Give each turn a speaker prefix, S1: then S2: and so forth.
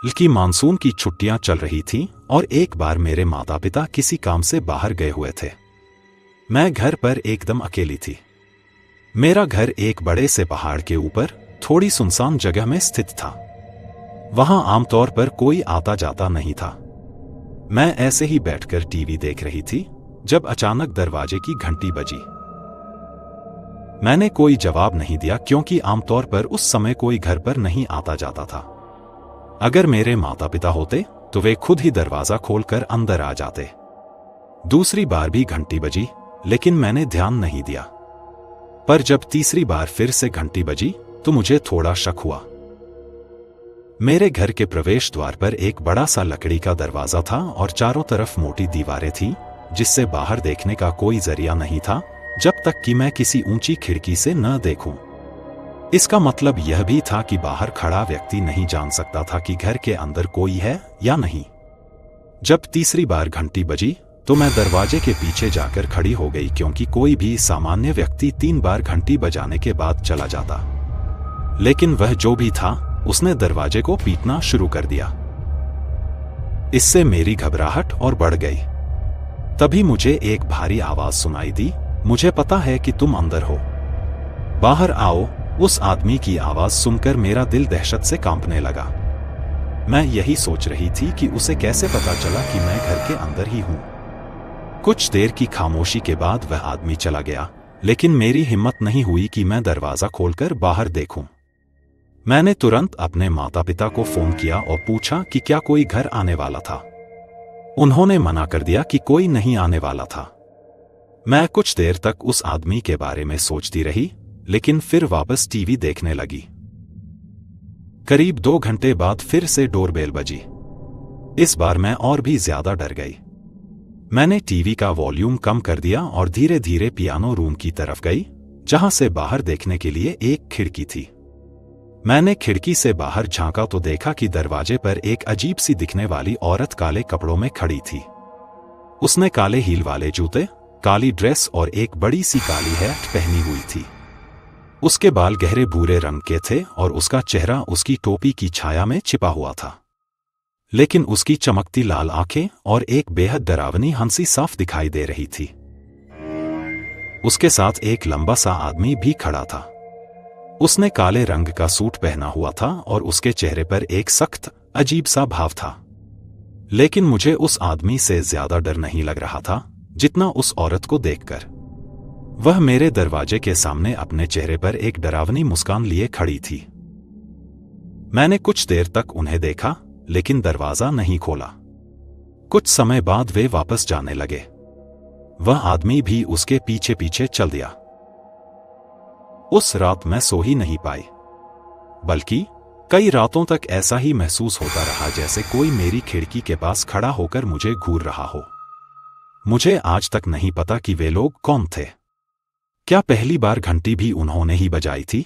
S1: की मानसून की छुट्टियां चल रही थीं और एक बार मेरे माता पिता किसी काम से बाहर गए हुए थे। मैं घर पर एकदम अकेली थी। मेरा घर एक बड़े से पहाड़ के ऊपर थोड़ी सुनसान जगह में स्थित था। वहां आमतौर पर कोई आता जाता नहीं था। मैं ऐसे ही बैठकर टीवी देख रही थी जब अचानक दरवाजे की घंटी बजी। मैंने कोई जवाब नहीं दिया क्योंकि आमतौर पर उस समय कोई घर पर नहीं आता जाता था। अगर मेरे माता पिता होते तो वे खुद ही दरवाजा खोलकर अंदर आ जाते। दूसरी बार भी घंटी बजी, लेकिन मैंने ध्यान नहीं दिया। पर जब तीसरी बार फिर से घंटी बजी तो मुझे थोड़ा शक हुआ। मेरे घर के प्रवेश द्वार पर एक बड़ा सा लकड़ी का दरवाजा था और चारों तरफ मोटी दीवारें थीं, जिससे बाहर देखने का कोई जरिया नहीं था जब तक कि मैं किसी ऊंची खिड़की से न देखूं। इसका मतलब यह भी था कि बाहर खड़ा व्यक्ति नहीं जान सकता था कि घर के अंदर कोई है या नहीं। जब तीसरी बार घंटी बजी तो मैं दरवाजे के पीछे जाकर खड़ी हो गई, क्योंकि कोई भी सामान्य व्यक्ति 3 बार घंटी बजाने के बाद चला जाता। लेकिन वह जो भी था उसने दरवाजे को पीटना शुरू कर दिया। इससे मेरी घबराहट और बढ़ गई। तभी मुझे एक भारी आवाज सुनाई दी, मुझे पता है कि तुम अंदर हो, बाहर आओ। उस आदमी की आवाज सुनकर मेरा दिल दहशत से कांपने लगा। मैं यही सोच रही थी कि उसे कैसे पता चला कि मैं घर के अंदर ही हूं। कुछ देर की खामोशी के बाद वह आदमी चला गया, लेकिन मेरी हिम्मत नहीं हुई कि मैं दरवाजा खोलकर बाहर देखूं। मैंने तुरंत अपने माता पिता को फोन किया और पूछा कि क्या कोई घर आने वाला था। उन्होंने मना कर दिया कि कोई नहीं आने वाला था। मैं कुछ देर तक उस आदमी के बारे में सोचती रही, लेकिन फिर वापस टीवी देखने लगी। करीब 2 घंटे बाद फिर से डोरबेल बजी। इस बार मैं और भी ज्यादा डर गई। मैंने टीवी का वॉल्यूम कम कर दिया और धीरे धीरे पियानो रूम की तरफ गई, जहां से बाहर देखने के लिए एक खिड़की थी। मैंने खिड़की से बाहर झांका तो देखा कि दरवाजे पर एक अजीब सी दिखने वाली औरत काले कपड़ों में खड़ी थी। उसने काले हील वाले जूते, काली ड्रेस और एक बड़ी सी काली हैट पहनी हुई थी। उसके बाल गहरे भूरे रंग के थे और उसका चेहरा उसकी टोपी की छाया में छिपा हुआ था। लेकिन उसकी चमकती लाल आंखें और एक बेहद डरावनी हंसी साफ दिखाई दे रही थी। उसके साथ एक लंबा सा आदमी भी खड़ा था। उसने काले रंग का सूट पहना हुआ था और उसके चेहरे पर एक सख्त, अजीब सा भाव था। लेकिन मुझे उस आदमी से ज्यादा डर नहीं लग रहा था जितना उस औरत को देखकर। वह मेरे दरवाजे के सामने अपने चेहरे पर एक डरावनी मुस्कान लिए खड़ी थी। मैंने कुछ देर तक उन्हें देखा, लेकिन दरवाजा नहीं खोला। कुछ समय बाद वे वापस जाने लगे। वह आदमी भी उसके पीछे पीछे चल दिया। उस रात मैं सो ही नहीं पाई, बल्कि कई रातों तक ऐसा ही महसूस होता रहा जैसे कोई मेरी खिड़की के पास खड़ा होकर मुझे घूर रहा हो। मुझे आज तक नहीं पता कि वे लोग कौन थे। क्या पहली बार घंटी भी उन्होंने ही बजाई थी?